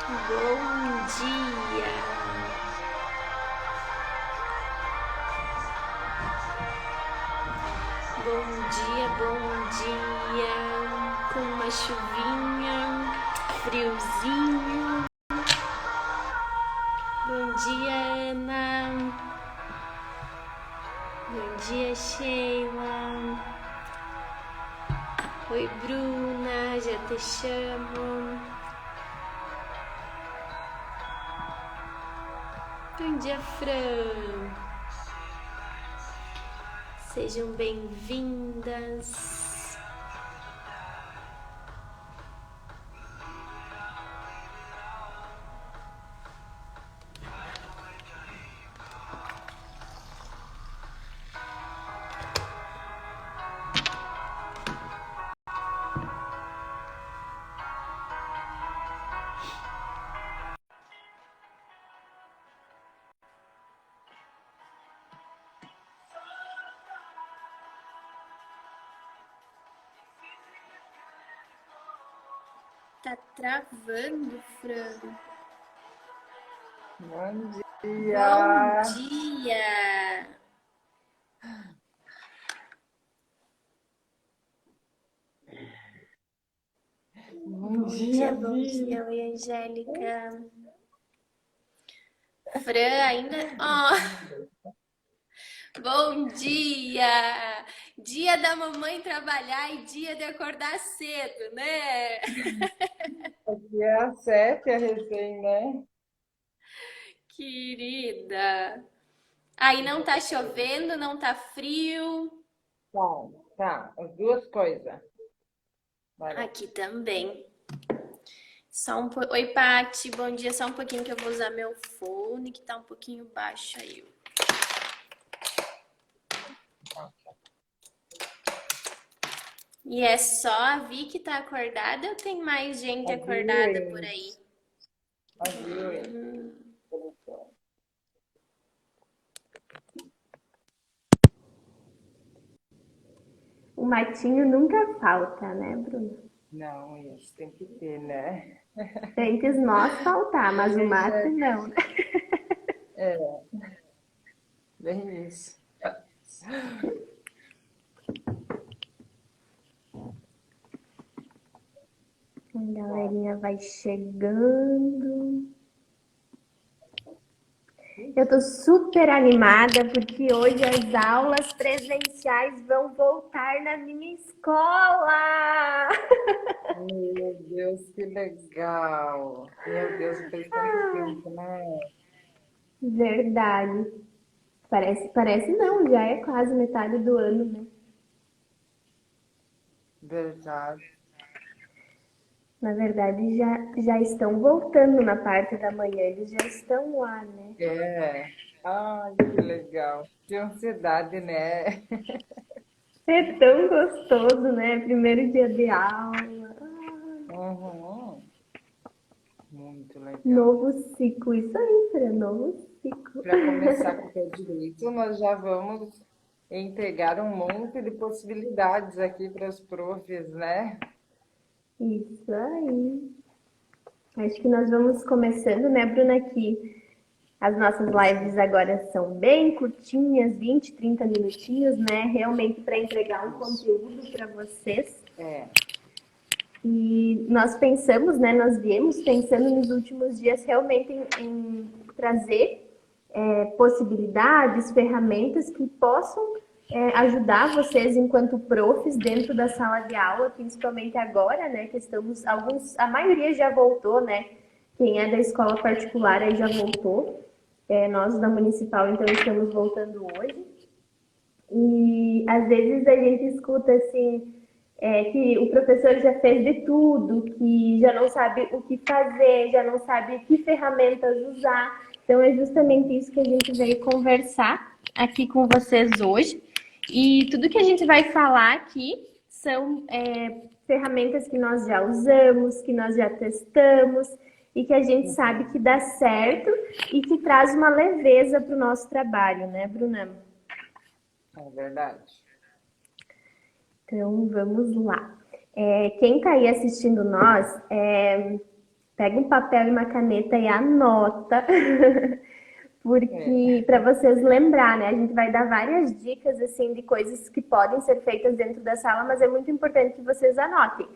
Bom dia! Bom dia! Com uma chuvinha, friozinho. Bom dia, Ana. Bom dia, Sheila. Oi, Bruna, já te chamo. Bom dia, Fran. Sejam bem-vindas. Tá travando, Fran. Bom dia! Bom dia! Bom dia, Bom dia. Oi, Angélica. Fran, ainda... Bom dia! Dia da mamãe trabalhar e dia de acordar cedo, né? Dia 7 é recém, né? Querida. Aí não tá chovendo, não tá frio. Tá, as duas coisas. Aqui também. Oi, Paty, bom dia. Só um pouquinho que eu vou usar meu fone, que tá um pouquinho baixo aí. E é só a Vi que tá acordada ou tem mais gente acordada por aí? A viu? O matinho nunca falta, né, Bruno? Não, isso tem que ter, né? Antes nós faltar, mas o mato não, né? Bem isso. A galerinha vai chegando. Eu tô super animada porque hoje as aulas presenciais vão voltar na minha escola. Meu Deus, que legal! Meu Deus, fez tanto tempo, né? Verdade. Parece não, já é quase metade do ano, né? Verdade. Na verdade, já estão voltando na parte da manhã, eles já estão lá, né? É. Ai, que legal. Que ansiedade, né? É tão gostoso, né? Primeiro dia de aula. Uhum. Muito legal. Novo ciclo, isso aí, Fran, novo ciclo. Para começar com o pé direito, nós já vamos entregar um monte de possibilidades aqui para os profs, né? Isso aí. Acho que nós vamos começando, né, Bruna, que as nossas lives agora são bem curtinhas, 20, 30 minutinhos, né? Realmente para entregar um Isso. conteúdo para vocês. É, E nós pensamos, né, nós viemos pensando nos últimos dias realmente em trazer possibilidades, ferramentas que possam ajudar vocês enquanto profs dentro da sala de aula, principalmente agora, né, que estamos, a maioria já voltou, né, quem é da escola particular aí já voltou, nós da municipal então estamos voltando hoje, e às vezes a gente escuta assim, que o professor já fez de tudo, que já não sabe o que fazer, já não sabe que ferramentas usar. Então é justamente isso que a gente veio conversar aqui com vocês hoje. E tudo que a gente vai falar aqui são ferramentas que nós já usamos, que nós já testamos e que a gente sabe que dá certo e que traz uma leveza para o nosso trabalho, né, Bruna? é verdade. Então, vamos lá. Quem está aí assistindo nós, Pega um papel e uma caneta e anota, É, porque para vocês lembrar, né? A gente vai dar várias dicas assim de coisas que podem ser feitas dentro da sala, mas é muito importante que vocês anotem.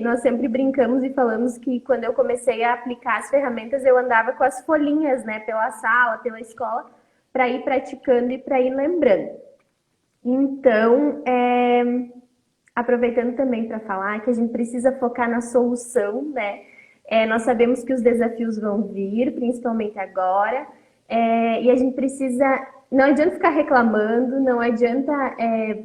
Nós sempre brincamos e falamos que quando eu comecei a aplicar as ferramentas, eu andava com as folhinhas, né, pela sala, pela escola, para ir praticando e para ir lembrando. Então, aproveitando também para falar que a gente precisa focar na solução, né? Nós sabemos que os desafios vão vir, principalmente agora, e a gente precisa. Não adianta ficar reclamando, não adianta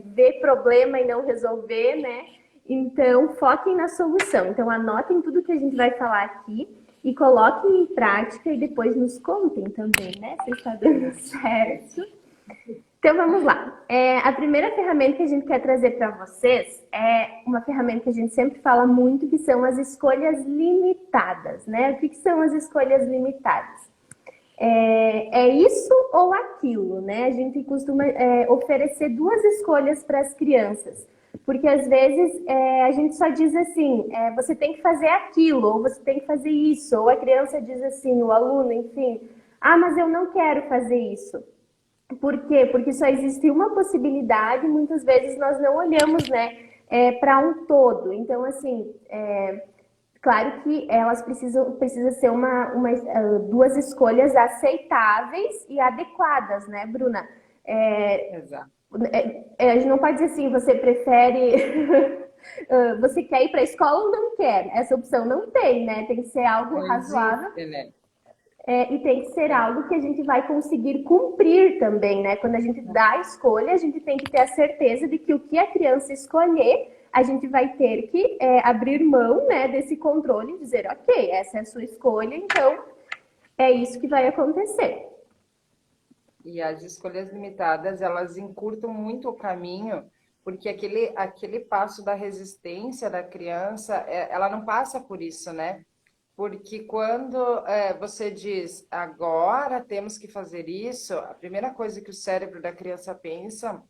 ver problema e não resolver, né? Então, foquem na solução. Então, anotem tudo que a gente vai falar aqui e coloquem em prática e depois nos contem também, né? Se está dando certo. Então vamos lá. A primeira ferramenta que a gente quer trazer para vocês é uma ferramenta que a gente sempre fala muito, que são as escolhas limitadas, né? O que são as escolhas limitadas? É isso ou aquilo, né? A gente costuma oferecer duas escolhas para as crianças, porque às vezes a gente só diz assim, você tem que fazer aquilo, ou você tem que fazer isso, ou a criança diz assim, o aluno, enfim, mas eu não quero fazer isso. Por quê? Porque só existe uma possibilidade, muitas vezes nós não olhamos, né, para um todo. Então, assim, claro que elas precisa ser duas escolhas aceitáveis e adequadas, né, Bruna? exato. A gente não pode dizer assim, você prefere, você quer ir para a escola ou não quer? Essa opção não tem, né? Tem que ser algo Não razoável. existe, né? E tem que ser algo que a gente vai conseguir cumprir também, né? Quando a gente dá a escolha, a gente tem que ter a certeza de que o que a criança escolher, a gente vai ter que abrir mão, né, desse controle e dizer, ok, essa é a sua escolha, então é isso que vai acontecer. E as escolhas limitadas, elas encurtam muito o caminho, porque aquele passo da resistência da criança, ela não passa por isso, né? Porque quando você diz, agora temos que fazer isso, a primeira coisa que o cérebro da criança pensa,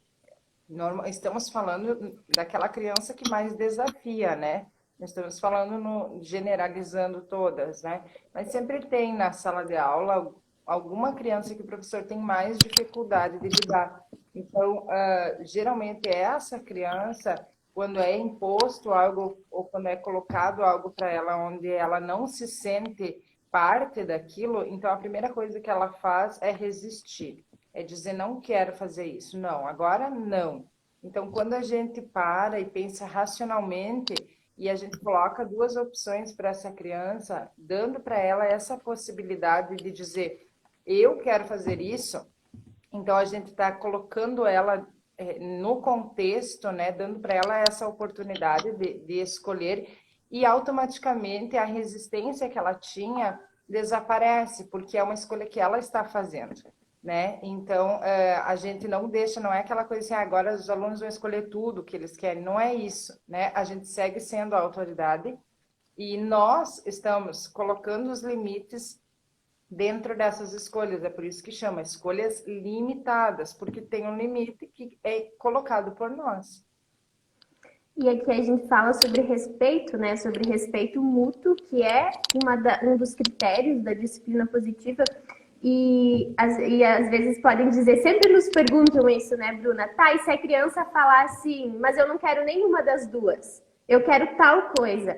estamos falando daquela criança que mais desafia, né? Não estamos falando generalizando todas, né? Mas sempre tem na sala de aula alguma criança que o professor tem mais dificuldade de lidar. Então, geralmente é essa criança, quando é imposto algo ou quando é colocado algo para ela onde ela não se sente parte daquilo, então a primeira coisa que ela faz é resistir, é dizer não quero fazer isso, não, agora não. Então, quando a gente para e pensa racionalmente e a gente coloca duas opções para essa criança, dando para ela essa possibilidade de dizer eu quero fazer isso, então a gente está colocando ela no contexto, né, dando para ela essa oportunidade de escolher e automaticamente a resistência que ela tinha desaparece, porque é uma escolha que ela está fazendo, né? Então a gente não deixa, não é aquela coisa assim, agora os alunos vão escolher tudo que eles querem, não é isso, né? A gente segue sendo a autoridade e nós estamos colocando os limites dentro dessas escolhas. É por isso que chama escolhas limitadas, porque tem um limite que é colocado por nós. E aqui a gente fala sobre respeito, né? Sobre respeito mútuo, que é um dos critérios da disciplina positiva. E às vezes podem dizer, sempre nos perguntam isso, né, Bruna? Tá, e se a criança falar assim, mas eu não quero nenhuma das duas, eu quero tal coisa.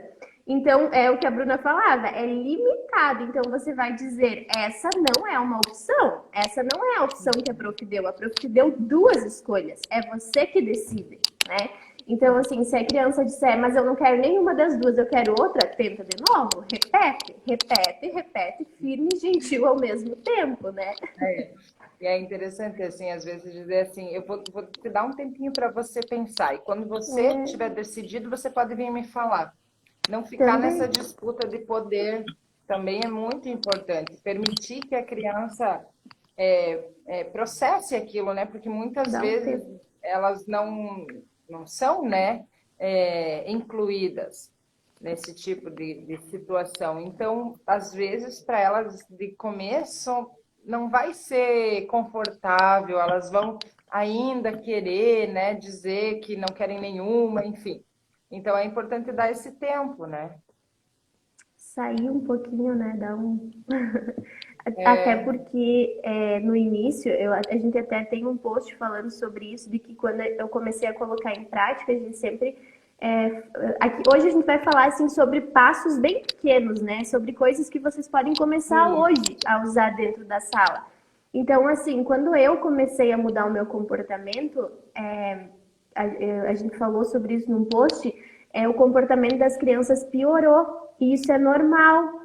Então, é o que a Bruna falava, é limitado. Então, você vai dizer, essa não é uma opção, essa não é a opção que a prof deu. A prof te deu duas escolhas, é você que decide, né? Então, assim, se a criança disser, mas eu não quero nenhuma das duas, eu quero outra, tenta de novo, repete, firme e gentil ao mesmo tempo, né? E é interessante, assim, às vezes dizer assim, eu vou te dar um tempinho para você pensar, e quando você tiver decidido, você pode vir me falar. Não ficar Também. nessa disputa de poder também é muito importante. Permitir que a criança processe aquilo, né? Porque muitas vezes elas não são, né, incluídas nesse tipo de situação. Então, às vezes, para elas, de começo, não vai ser confortável, elas vão ainda querer, né, dizer que não querem nenhuma, enfim. Então, é importante dar esse tempo, né? sair um pouquinho, né? Dar um. Até porque no início, a gente até tem um post falando sobre isso, de que quando eu comecei a colocar em prática, a gente sempre. Hoje a gente vai falar assim, sobre passos bem pequenos, né? Sobre coisas que vocês podem começar hoje a usar dentro da sala. Então, assim, quando eu comecei a mudar o meu comportamento, a gente falou sobre isso num post, o comportamento das crianças piorou. E isso é normal.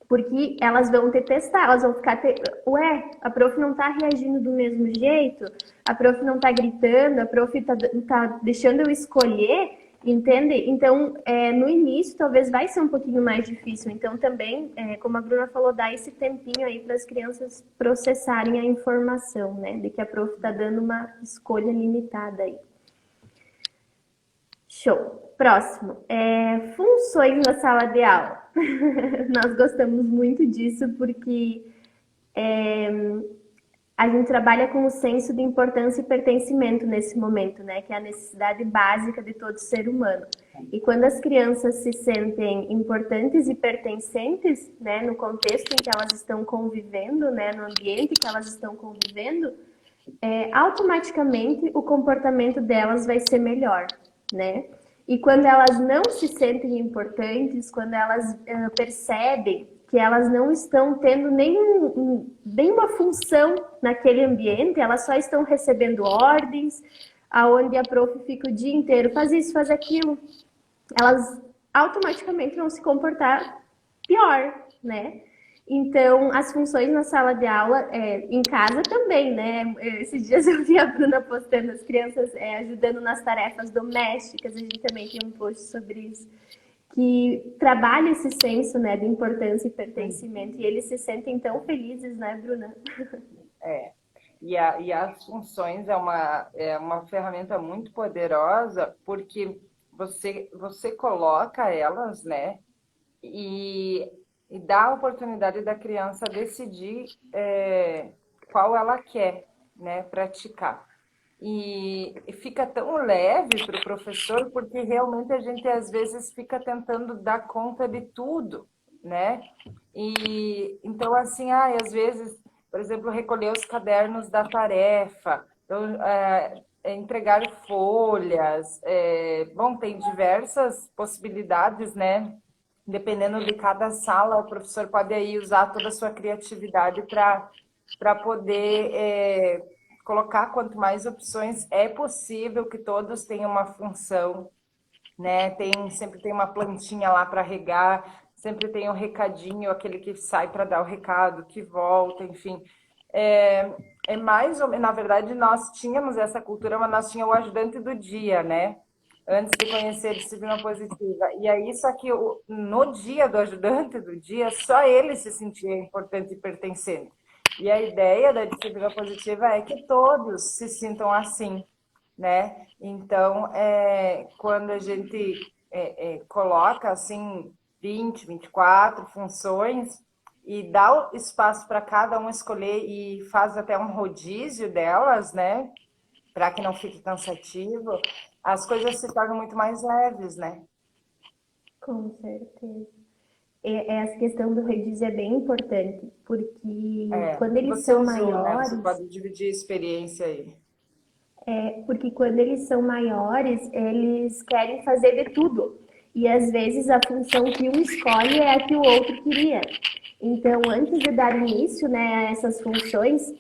Porque elas vão te testar, elas vão ficar... Ué, a prof não tá reagindo do mesmo jeito? A prof não tá gritando? A prof tá deixando eu escolher? Entende? Então, no início, talvez vai ser um pouquinho mais difícil. Então, também, como a Bruna falou, dá esse tempinho aí para as crianças processarem a informação, né? De que a prof tá dando uma escolha limitada aí. Show. Próximo. Funções na sala de aula. Nós gostamos muito disso porque a gente trabalha com o senso de importância e pertencimento nesse momento, né? Que é a necessidade básica de todo ser humano. E quando as crianças se sentem importantes e pertencentes, né? No contexto em que elas estão convivendo, né? No ambiente que elas estão convivendo, automaticamente o comportamento delas vai ser melhor, né? E quando elas não se sentem importantes, quando elas percebem que elas não estão tendo nenhuma função naquele ambiente, elas só estão recebendo ordens, aonde a prof fica o dia inteiro, faz isso, faz aquilo, elas automaticamente vão se comportar pior, né? Então, as funções na sala de aula, em casa também, né? Esses dias eu vi a Bruna postando as crianças ajudando nas tarefas domésticas, a gente também tem um post sobre isso, que trabalha esse senso, né, de importância e pertencimento, e eles se sentem tão felizes, né, Bruna? E as funções é uma ferramenta muito poderosa, porque você coloca elas, né, e dá a oportunidade da criança decidir qual ela quer, né, praticar. E fica tão leve para o professor, porque realmente a gente às vezes fica tentando dar conta de tudo, né? E então assim, às vezes, por exemplo, recolher os cadernos da tarefa, então, entregar folhas, bom, tem diversas possibilidades, né? Dependendo de cada sala, o professor pode aí usar toda a sua criatividade para poder colocar quanto mais opções. É possível que todos tenham uma função, né? Sempre tem uma plantinha lá para regar, sempre tem um recadinho, aquele que sai para dar o recado, que volta, enfim. Mais ou menos, na verdade, nós tínhamos essa cultura, mas nós tínhamos o ajudante do dia, né? Antes de conhecer a disciplina positiva. E aí, só que no dia do ajudante do dia, só ele se sentia importante e pertencente. E a ideia da disciplina positiva é que todos se sintam assim, né? Então, quando a gente coloca, assim, 20, 24 funções e dá o espaço para cada um escolher e faz até um rodízio delas, né? Para que não fique cansativo, as coisas se tornam muito mais leves, né? Com certeza. Essa questão do rodízio é bem importante, porque quando eles são maiores... Né? Você pode dividir a experiência aí. Porque quando eles são maiores, eles querem fazer de tudo. E às vezes a função que um escolhe é a que o outro queria. Então, antes de dar início, né, a essas funções,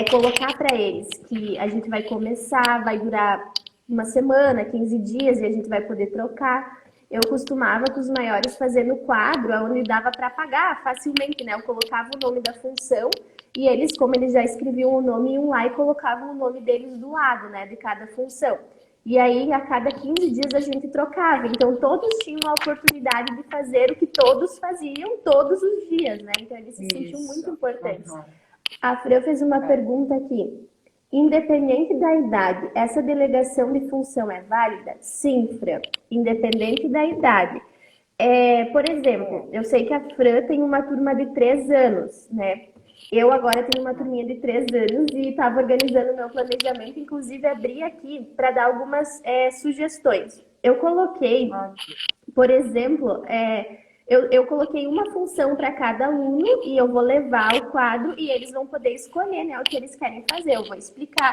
colocar para eles que a gente vai começar, vai durar uma semana, 15 dias, e a gente vai poder trocar. Eu costumava com os maiores fazer no quadro, onde dava para apagar facilmente, né? Eu colocava o nome da função e eles, como eles já escreviam o nome, iam lá e colocavam o nome deles do lado, né? De cada função. E aí, a cada 15 dias a gente trocava. Então, todos tinham a oportunidade de fazer o que todos faziam todos os dias, né? Então, eles se sentiam muito importantes. Uhum. A Fran fez uma pergunta aqui. Independente da idade, essa delegação de função é válida? Sim, Fran. Independente da idade. Por exemplo, eu sei que a Fran tem uma turma de 3 anos, né? Eu agora tenho uma turminha de 3 anos e estava organizando o meu planejamento, inclusive abri aqui para dar algumas sugestões. Eu coloquei, por exemplo, Eu coloquei uma função para cada aluno e eu vou levar o quadro e eles vão poder escolher, né, o que eles querem fazer. Eu vou explicar.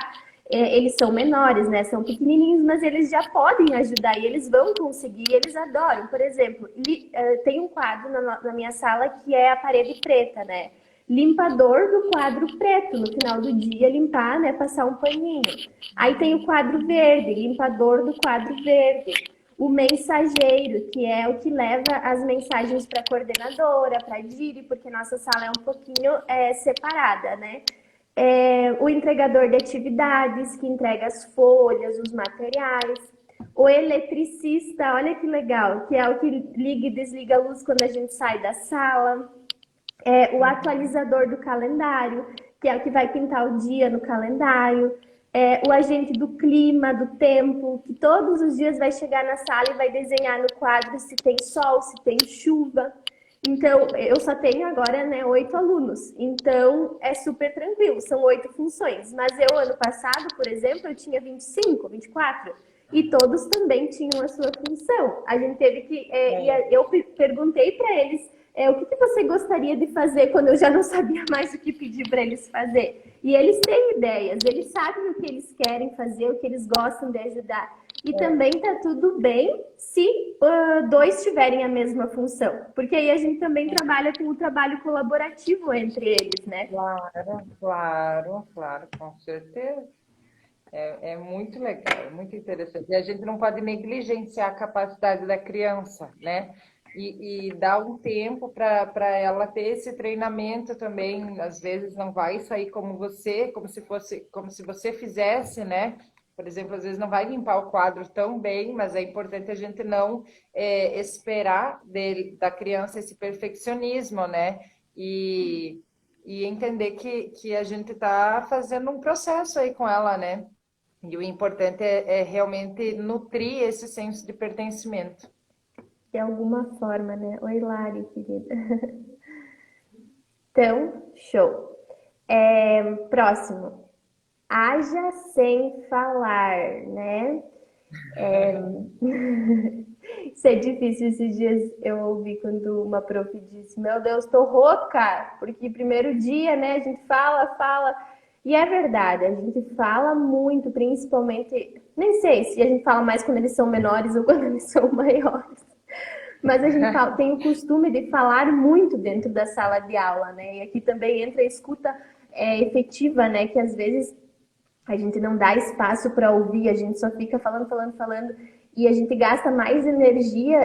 Eles são menores, né, são pequenininhos, mas eles já podem ajudar e eles vão conseguir, eles adoram. Por exemplo, tem um quadro na minha sala que é a parede preta, né? Limpador do quadro preto, no final do dia limpar, né, passar um paninho. Aí tem o quadro verde, limpador do quadro verde. O mensageiro, que é o que leva as mensagens para a coordenadora, para a Diri, porque nossa sala é um pouquinho separada, né? O entregador de atividades, que entrega as folhas, os materiais. O eletricista, olha que legal, que é o que liga e desliga a luz quando a gente sai da sala. O atualizador do calendário, que é o que vai pintar o dia no calendário. O agente do clima, do tempo, que todos os dias vai chegar na sala e vai desenhar no quadro se tem sol, se tem chuva. Então, eu só tenho agora, né, 8 alunos. Então, é super tranquilo, são 8 funções. Mas eu, ano passado, por exemplo, eu tinha 25, 24. E todos também tinham a sua função. A gente teve que... eu perguntei para eles o que você gostaria de fazer quando eu já não sabia mais o que pedir para eles fazer. E eles têm ideias, eles sabem o que eles querem fazer, o que eles gostam de ajudar. E também tá tudo bem se 2 tiverem a mesma função. Porque aí a gente também trabalha com o trabalho colaborativo entre eles, né? Claro, com certeza. É muito legal, é muito interessante. E a gente não pode negligenciar a capacidade da criança, né? E dar um tempo para ela ter esse treinamento também. Às vezes não vai sair como se você fizesse, né? Por exemplo, às vezes não vai limpar o quadro tão bem, mas é importante a gente não esperar da criança esse perfeccionismo, né? E entender que a gente está fazendo um processo aí com ela, né? E o importante é realmente nutrir esse senso de pertencimento. De alguma forma, né? Oi, Lari, querida. Então, show. Próximo. Haja sem falar, né? Isso é difícil. Esses dias eu ouvi quando uma prof disse: Meu Deus, tô rouca, porque primeiro dia, né? A gente fala. E é verdade, a gente fala muito, principalmente. Nem sei se a gente fala mais quando eles são menores ou quando eles são maiores. Mas a gente tem o costume de falar muito dentro da sala de aula, né? E aqui também entra a escuta efetiva, né? Que às vezes a gente não dá espaço para ouvir, a gente só fica falando. E a gente gasta mais energia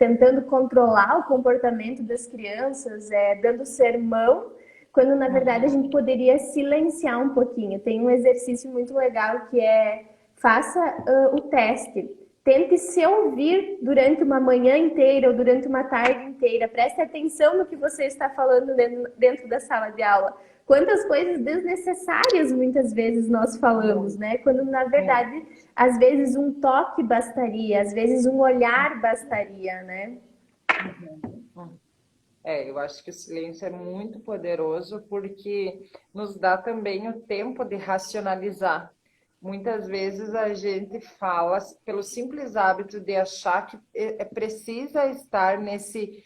tentando controlar o comportamento das crianças, dando sermão, quando na verdade a gente poderia silenciar um pouquinho. Tem um exercício muito legal que faça o teste. Tente se ouvir durante uma manhã inteira ou durante uma tarde inteira. Preste atenção no que você está falando dentro da sala de aula. Quantas coisas desnecessárias muitas vezes nós falamos, né? Quando, na verdade, às vezes um toque bastaria, às vezes um olhar bastaria, né? Eu acho que o silêncio é muito poderoso porque nos dá também o tempo de racionalizar. Muitas vezes a gente fala pelo simples hábito de achar que precisa estar nesse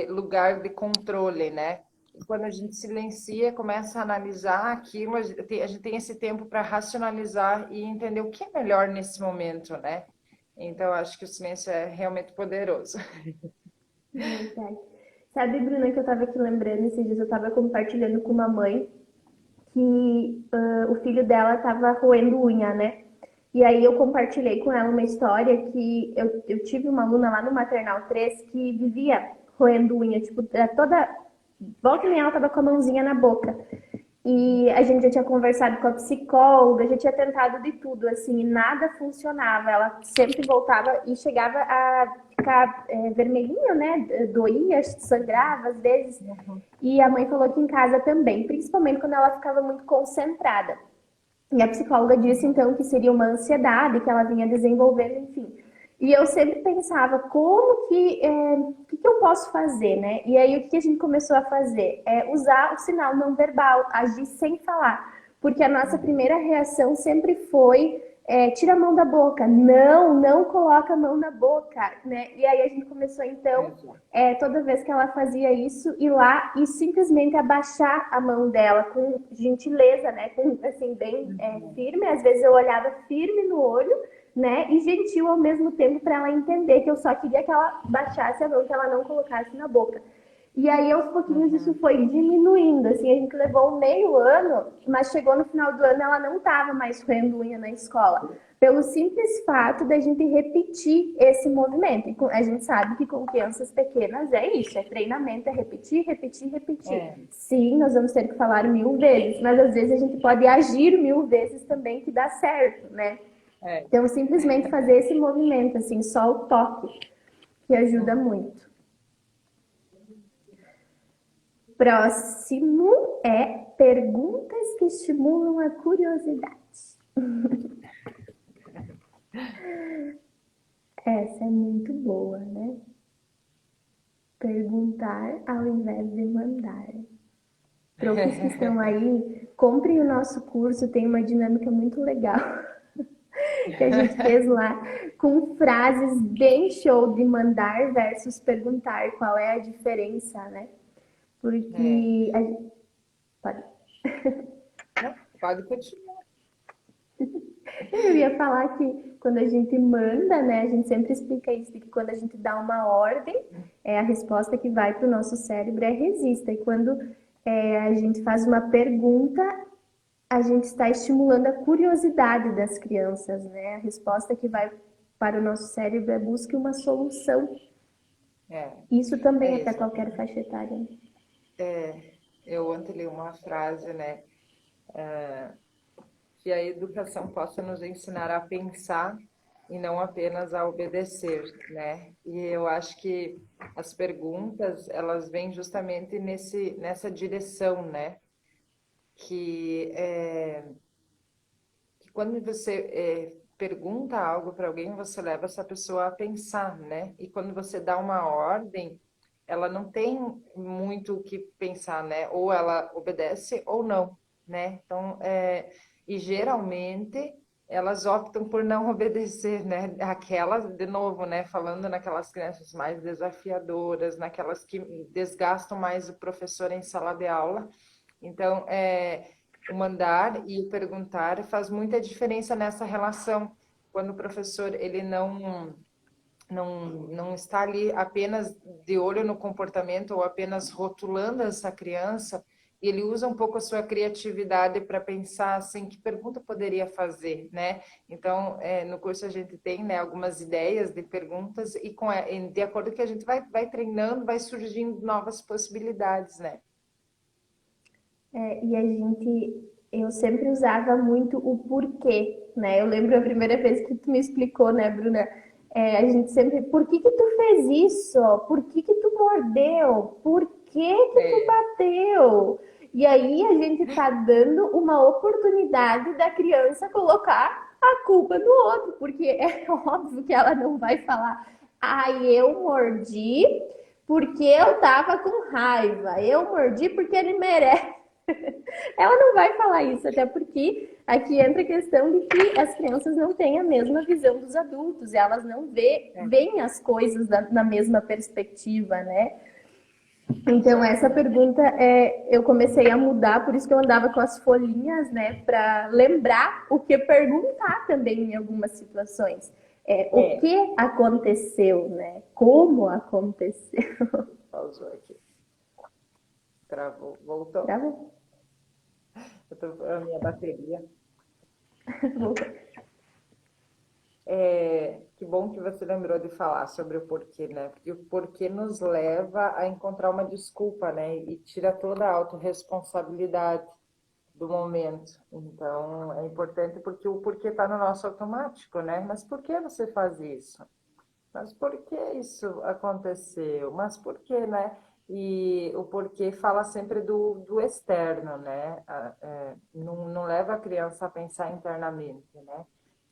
lugar de controle, né? E quando a gente silencia, começa a analisar aquilo, a gente tem esse tempo para racionalizar e entender o que é melhor nesse momento, né? Então, acho que o silêncio é realmente poderoso. Verdade. Sabe, Bruna, que eu estava aqui lembrando, esses dias eu estava compartilhando com uma mãe que o filho dela estava roendo unha, né? E aí eu compartilhei com ela uma história que eu tive uma aluna lá no Maternal 3 que vivia roendo unha, tipo, volta e meia ela tava com a mãozinha na boca. E a gente já tinha conversado com a psicóloga, já tinha tentado de tudo, assim, e nada funcionava. Ela sempre voltava e chegava a ficar vermelhinho, né? Doía, sangrava às vezes. E a mãe falou que em casa também, principalmente quando ela ficava muito concentrada. E a psicóloga disse, então, que seria uma ansiedade que ela vinha desenvolvendo, enfim. E eu sempre pensava, o que eu posso fazer, né? E aí, o que a gente começou a fazer? Usar o sinal não verbal, agir sem falar. Porque a nossa primeira reação sempre foi tira a mão da boca. Não, não coloca a mão na boca, né? E aí a gente começou, então, toda vez que ela fazia isso, ir lá e simplesmente abaixar a mão dela com gentileza, né? Com, assim, bem firme. Às vezes eu olhava firme no olho, né? E gentil ao mesmo tempo para ela entender que eu só queria que ela baixasse a mão, que ela não colocasse na boca. E aí, aos pouquinhos, isso foi diminuindo, assim, a gente levou meio ano, mas chegou no final do ano, ela não estava mais roendo unha na escola, pelo simples fato da gente repetir esse movimento. E a gente sabe que com crianças pequenas é isso, é treinamento, é repetir, repetir, repetir. Sim, nós vamos ter que falar 1000 vezes, mas às vezes a gente pode agir 1000 vezes também que dá certo, né? Então, simplesmente fazer esse movimento, assim, só o toque, que ajuda muito. Próximo é perguntas que estimulam a curiosidade. Essa é muito boa, né? Perguntar ao invés de mandar. Profs que estão aí, comprem o nosso curso, tem uma dinâmica muito legal que a gente fez lá, com frases bem show de mandar versus perguntar, qual é a diferença, né? Porque a gente... Pode continuar. Eu ia falar que quando a gente manda, né, a gente sempre explica isso, de que quando a gente dá uma ordem, a resposta que vai para o nosso cérebro é resista. E quando a gente faz uma pergunta, a gente está estimulando a curiosidade das crianças, né? A resposta que vai para o nosso cérebro é busque uma solução. Isso também é para qualquer faixa etária. Eu ontem li uma frase, né? Que a educação possa nos ensinar a pensar e não apenas a obedecer, né? E eu acho que as perguntas, elas vêm justamente nessa direção, né? Que quando você pergunta algo para alguém, você leva essa pessoa a pensar, né? E quando você dá uma ordem, ela não tem muito o que pensar, né? Ou ela obedece ou não, né? Então, e geralmente elas optam por não obedecer, né? Aquelas, de novo, né? Falando naquelas crianças mais desafiadoras, naquelas que desgastam mais o professor em sala de aula. Então, o mandar e o perguntar faz muita diferença nessa relação. Quando o professor ele não está ali apenas de olho no comportamento ou apenas rotulando essa criança, ele usa um pouco a sua criatividade para pensar assim, que pergunta poderia fazer, né? Então, no curso a gente tem, né, algumas ideias de perguntas e de acordo com que a gente vai treinando, vai surgindo novas possibilidades, né? E eu sempre usava muito o porquê, né? Eu lembro a primeira vez que tu me explicou, né, Bruna? A gente sempre, por que que tu fez isso? Por que que tu mordeu? Por que que tu bateu? E aí a gente tá dando uma oportunidade da criança colocar a culpa no outro, porque é óbvio que ela não vai falar, eu mordi porque eu tava com raiva, eu mordi porque ele merece. Ela não vai falar isso, até porque aqui entra a questão de que as crianças não têm a mesma visão dos adultos, elas não veem as coisas na mesma perspectiva, né? Então, essa pergunta eu comecei a mudar, por isso que eu andava com as folhinhas, né? Para lembrar o que perguntar também em algumas situações. O que aconteceu, né? Como aconteceu. Pausou aqui. Travou. Voltou. Travou. A minha bateria. Voltou. Que bom que você lembrou de falar sobre o porquê, né? Porque o porquê nos leva a encontrar uma desculpa, né? E tira toda a autorresponsabilidade do momento. Então, é importante porque o porquê está no nosso automático, né? Mas por que você faz isso? Mas por que isso aconteceu? Mas por que, né? E o porquê fala sempre do externo, né? Não leva a criança a pensar internamente, né?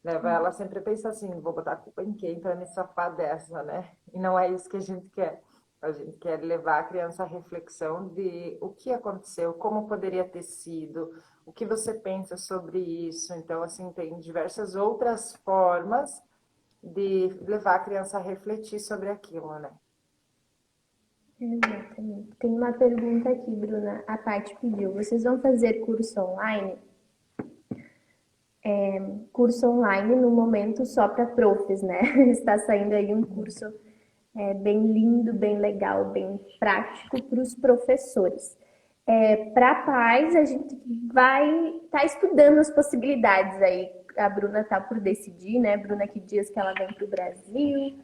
Leva ela sempre a pensar assim, vou botar a culpa em quem para me safar dessa, né? E não é isso que a gente quer. A gente quer levar a criança à reflexão de o que aconteceu, como poderia ter sido, o que você pensa sobre isso. Então, assim, tem diversas outras formas de levar a criança a refletir sobre aquilo, né? Exatamente. Tem uma pergunta aqui, Bruna. A Paty pediu: vocês vão fazer curso online? Curso online no momento só para profs, né? Está saindo aí um curso bem lindo, bem legal, bem prático para os professores. Para pais, a gente vai estar estudando as possibilidades aí. A Bruna está por decidir, né? Bruna, que dias que ela vem para o Brasil.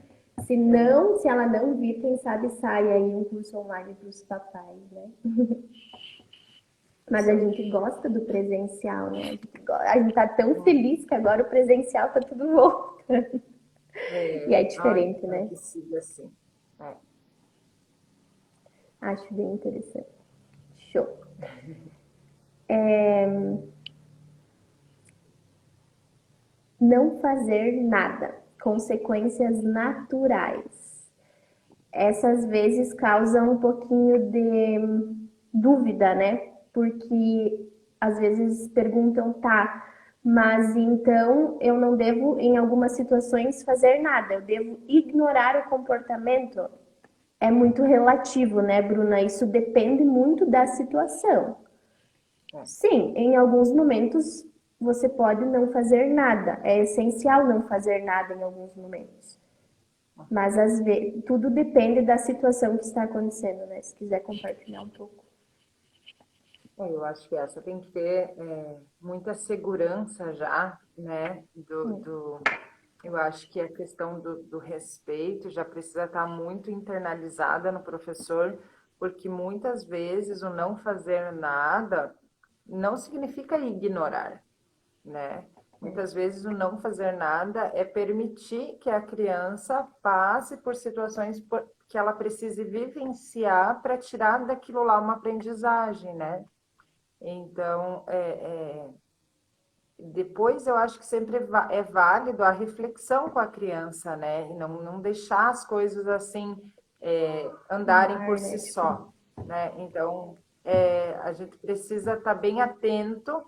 Se não, se ela não vir, quem sabe sai aí um curso online para os papais, né? Mas a gente gosta do presencial, né? A gente tá tão feliz que agora o presencial tá tudo voltando. E é diferente, né? Que siga assim. É. Acho bem interessante. Show. Não fazer nada. Consequências naturais. Essas vezes causam um pouquinho de dúvida, né? Porque às vezes perguntam, tá, mas então eu não devo, em algumas situações, fazer nada, eu devo ignorar o comportamento? É muito relativo, né, Bruna? Isso depende muito da situação. Sim, em alguns momentos você pode não fazer nada, é essencial não fazer nada em alguns momentos. Mas às vezes tudo depende da situação que está acontecendo, né? Se quiser compartilhar um pouco. Eu acho que essa tem que ter muita segurança já, né? Eu acho que a questão do respeito já precisa estar muito internalizada no professor, porque muitas vezes o não fazer nada não significa ignorar, né? Muitas vezes o não fazer nada é permitir que a criança passe por situações que ela precise vivenciar para tirar daquilo lá uma aprendizagem, né? Então, depois eu acho que sempre é válido a reflexão com a criança, né? E não deixar as coisas assim andarem por si só, né? Então, a gente precisa estar bem atento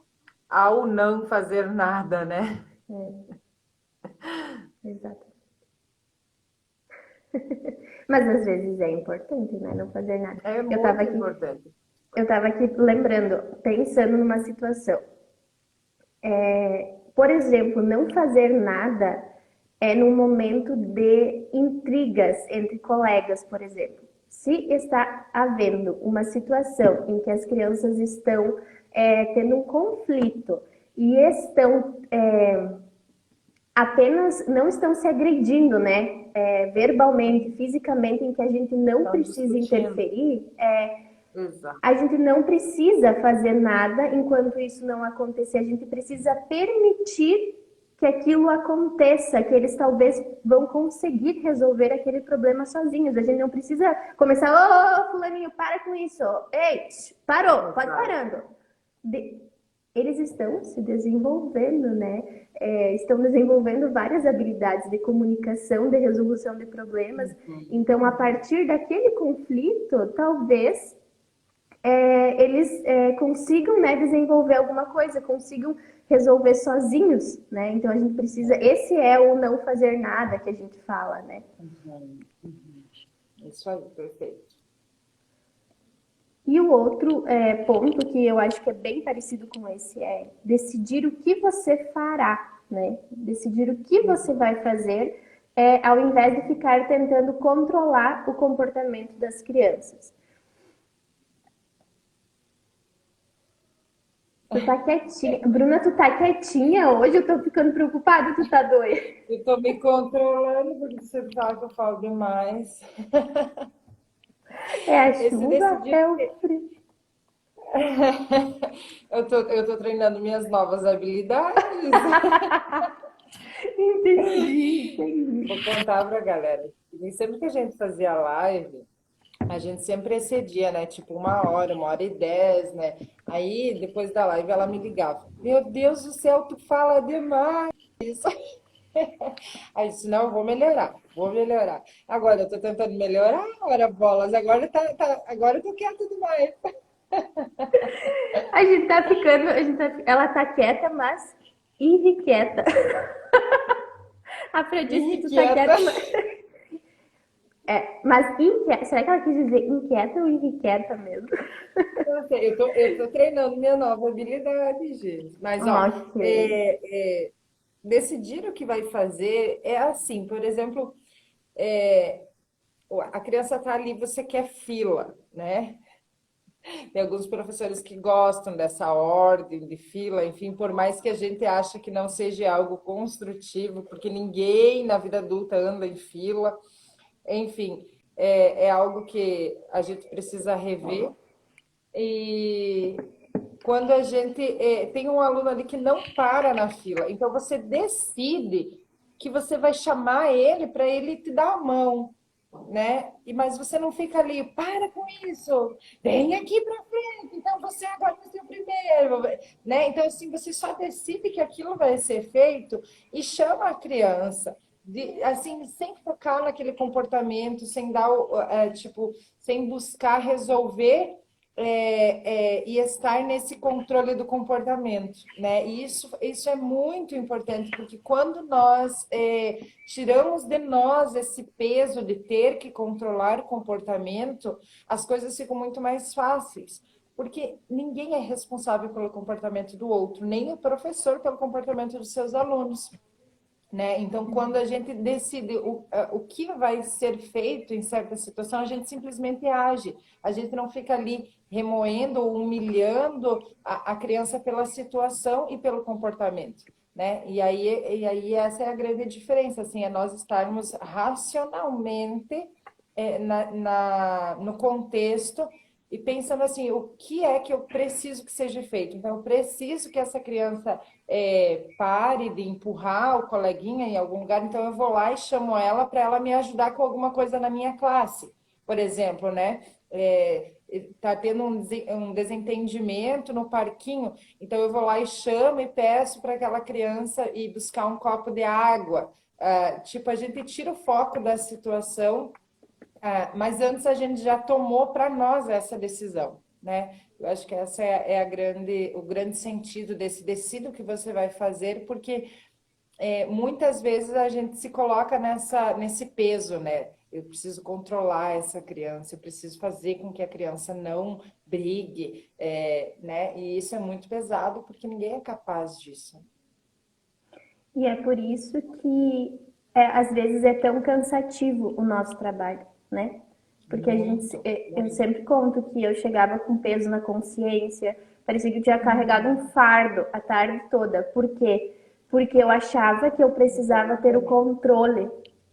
ao não fazer nada, né? Exato. Mas às vezes é importante, né? Não fazer nada. É muito importante. Eu estava aqui lembrando, pensando numa situação. Por exemplo, não fazer nada é num momento de intrigas entre colegas, por exemplo. Se está havendo uma situação em que as crianças estão tendo um conflito e estão apenas não estão se agredindo, né? Verbalmente, fisicamente, em que a gente não precisa interferir, a gente não precisa fazer nada enquanto isso não acontecer. A gente precisa permitir que aquilo aconteça, que eles talvez vão conseguir resolver aquele problema sozinhos. A gente não precisa começar, ô, fulaninho, para com isso. Ei, parou, pode parando. Eles estão se desenvolvendo, né? Estão desenvolvendo várias habilidades de comunicação, de resolução de problemas. Então, a partir daquele conflito, talvez eles consigam, né, desenvolver alguma coisa, consigam resolver sozinhos, né? Então, a gente precisa... Esse é o não fazer nada que a gente fala, né? Isso aí, perfeito. E o outro ponto que eu acho que é bem parecido com esse é decidir o que você fará, né? Decidir o que você vai fazer ao invés de ficar tentando controlar o comportamento das crianças. Tu tá quietinha. Bruna, tu tá quietinha hoje? Eu tô ficando preocupada, tu tá doida? Eu tô me controlando porque você fala que eu falo demais. A chuva, é o frio. Eu tô treinando minhas novas habilidades. Entendi. Vou contar pra galera. E sempre que a gente fazia live, a gente sempre excedia, né? Tipo 1 hora e 10, né? Aí, depois da live, ela me ligava. Meu Deus do céu, tu fala demais. Aí disse, não, eu vou melhorar, vou melhorar. Agora eu tô tentando melhorar, ora bolas, agora agora eu tô quieta demais. A gente tá ficando, ela tá quieta, mas irrequieta. A Fran disse que tu tá Inquieta. quieta, mas inquieta. Será que ela quis dizer inquieta ou irrequieta mesmo? Eu sei, eu tô treinando minha nova habilidade, gente. Mas, ó, Ok. decidir o que vai fazer é assim, por exemplo, a criança tá ali, você quer fila, né? Tem alguns professores que gostam dessa ordem de fila, enfim, por mais que a gente ache que não seja algo construtivo, porque ninguém na vida adulta anda em fila, enfim, é algo que a gente precisa rever. E quando a gente tem um aluno ali que não para na fila, então você decide que você vai chamar ele para ele te dar a mão, né? Mas você não fica ali, para com isso, vem aqui para frente, então você agora vai ser o primeiro, né? Então, assim, você só decide que aquilo vai ser feito e chama a criança. Assim, sem focar naquele comportamento, sem dar, tipo, sem buscar resolver e estar nesse controle do comportamento, né? E isso é muito importante, porque quando nós tiramos de nós esse peso de ter que controlar o comportamento, as coisas ficam muito mais fáceis. Porque ninguém é responsável pelo comportamento do outro, nem o professor pelo comportamento dos seus alunos, né? Então, quando a gente decide o que vai ser feito em certa situação, a gente simplesmente age. A gente não fica ali remoendo ou humilhando a criança pela situação e pelo comportamento, né? E aí essa é a grande diferença, assim, é nós estarmos racionalmente no contexto e pensando assim, o que é que eu preciso que seja feito? Então, eu preciso que essa criança pare de empurrar o coleguinha em algum lugar, então eu vou lá e chamo ela para ela me ajudar com alguma coisa na minha classe, por exemplo, né? Tá tendo um desentendimento no parquinho, então eu vou lá e chamo e peço para aquela criança ir buscar um copo de água. Tipo, a gente tira o foco da situação, mas antes a gente já tomou para nós essa decisão, né? Eu acho que essa é o grande sentido desse decida o que você vai fazer, porque muitas vezes a gente se coloca nesse peso, né? Eu preciso controlar essa criança, eu preciso fazer com que a criança não brigue, né? E isso é muito pesado, porque ninguém é capaz disso. E é por isso que às vezes é tão cansativo o nosso trabalho, né? Porque Muito, eu muito. sempre conto que eu chegava com peso na consciência, parecia que eu tinha carregado um fardo a tarde toda. Por quê? Porque eu achava que eu precisava ter o controle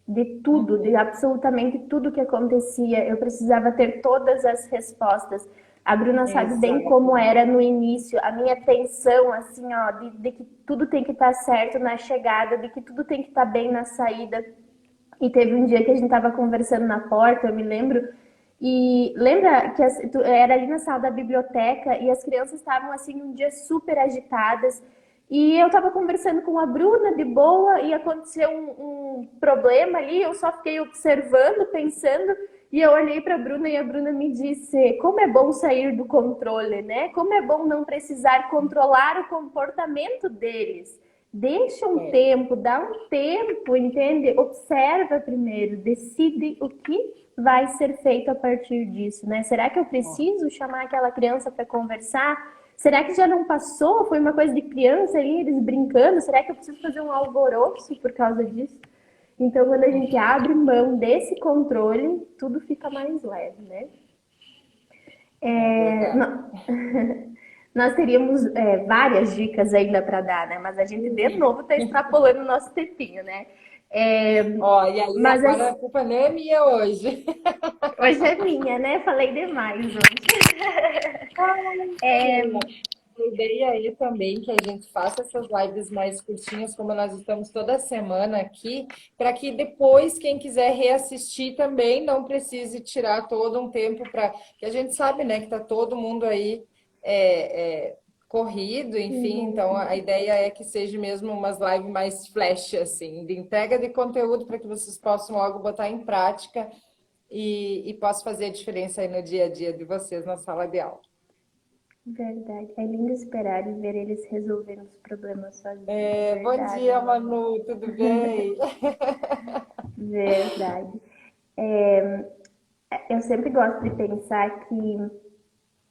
de tudo, de absolutamente tudo que acontecia. Eu precisava ter todas as respostas. A Bruna sabe bem como Exato. era no início, a minha tensão, assim, ó, de que tudo tem que estar certo na chegada, de que tudo tem que estar bem na saída. E teve um dia que a gente tava conversando na porta, eu me lembro, e lembra que era ali na sala da biblioteca e as crianças estavam assim um dia super agitadas. E eu tava conversando com a Bruna de boa e aconteceu um problema ali, eu só fiquei observando, pensando, e eu olhei para a Bruna e a Bruna me disse: "Como é bom sair do controle, né? Como é bom não precisar controlar o comportamento deles. Deixa um É. tempo, dá um tempo, entende? Observa primeiro, decide o que vai ser feito a partir disso, né? Será que eu preciso chamar aquela criança para conversar? Será que já não passou? Foi uma coisa de criança ali, eles brincando? Será que eu preciso fazer um alvoroço por causa disso?" Então, quando a gente abre mão desse controle, tudo fica mais leve, né? É É, verdade. nós teríamos várias dicas ainda para dar, né? Mas a gente de novo está extrapolando o nosso tempinho, né? É, Ó, e aí mas agora a culpa não é minha hoje. hoje é minha, né? Falei demais hoje. A ideia aí também que a gente faça essas lives mais curtinhas, como nós estamos toda semana aqui, para que depois, quem quiser reassistir também, não precise tirar todo um tempo para. Que a gente sabe, né, que está todo mundo aí corrido, enfim, Uhum. então a ideia é que seja mesmo umas lives mais flash, assim, de entrega de conteúdo para que vocês possam logo botar em prática e possa fazer a diferença aí no dia a dia de vocês na sala de aula. Verdade. É lindo esperar e ver eles resolvendo os problemas sozinhos. Bom Verdade, dia, Manu. Manu, tudo bem? Verdade. É, eu sempre gosto de pensar que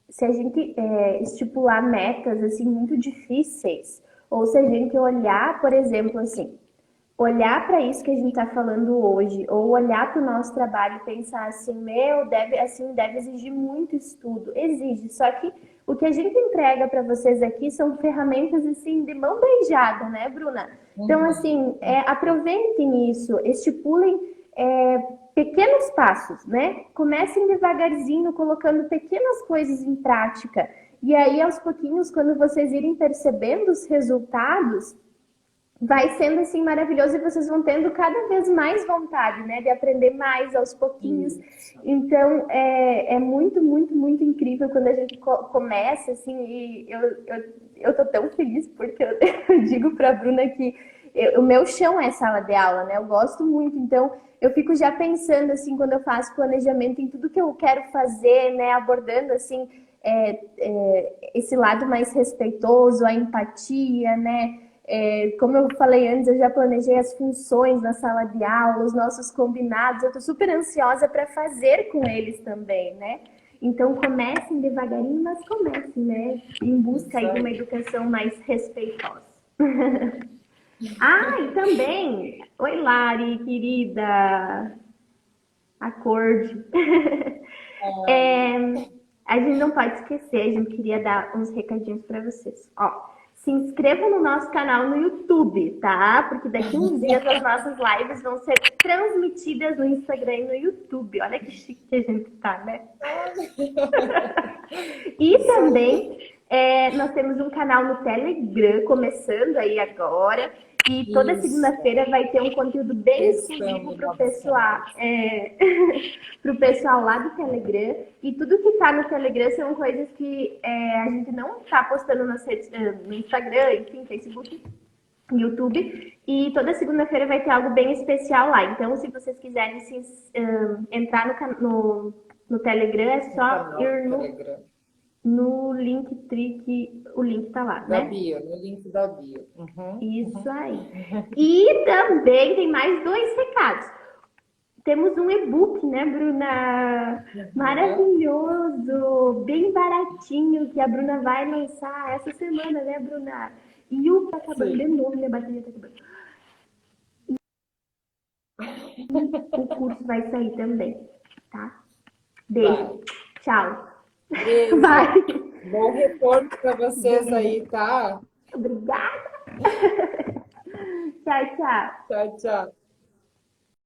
se a gente estipular metas assim muito difíceis, ou se a gente olhar, por exemplo, assim, olhar para isso que a gente está falando hoje, ou olhar para o nosso trabalho e pensar assim, meu, deve exigir muito estudo. Exige, só que o que a gente entrega para vocês aqui são ferramentas assim de mão beijada, né, Bruna? Então, assim, aproveitem isso, estipulem pequenos passos, né? Comecem devagarzinho, colocando pequenas coisas em prática. E aí, aos pouquinhos, quando vocês irem percebendo os resultados, vai sendo assim maravilhoso e vocês vão tendo cada vez mais vontade, né, de aprender mais aos pouquinhos. Então é muito, muito, muito incrível quando a gente começa assim e eu tô tão feliz porque eu digo para a Bruna que o meu chão é sala de aula, né? Eu gosto muito, então eu fico já pensando assim quando eu faço planejamento em tudo que eu quero fazer, né, abordando assim esse lado mais respeitoso, a empatia, né? Como eu falei antes, eu já planejei as funções na sala de aula, os nossos combinados, eu estou super ansiosa para fazer com eles também, né? Então comecem devagarinho, mas comecem, né? Em busca aí de uma educação mais respeitosa. Ah, e também, oi Lari, querida, acorde. A gente não pode esquecer, a gente queria dar uns recadinhos para vocês. Ó, se inscrevam no nosso canal no YouTube, tá? Porque daqui uns dias as nossas lives vão ser transmitidas no Instagram e no YouTube. Olha que chique que a gente tá, né? E também nós temos um canal no Telegram, começando aí agora. E toda segunda-feira vai ter um conteúdo bem exclusivo para o pessoal, pro pessoal lá do Telegram. E tudo que está no Telegram são coisas que a gente não está postando no Instagram, enfim, Facebook, YouTube. E toda segunda-feira vai ter algo bem especial lá. Então, se vocês quiserem entrar no Telegram, é só ir no Linktree, que o link tá lá, né? No link da bio. Isso aí. E também tem mais 2 recados. Temos um e-book, né, Bruna? Maravilhoso, bem baratinho, que a Bruna vai lançar essa semana, né, Bruna? E o tá acabando de novo, minha bateria tá acabando. E o curso vai sair também, tá? Beijo. Tchau. Beijo. Vai. Bom retorno para vocês aí, tá? Obrigada. Tchau, tchau. Tchau, tchau.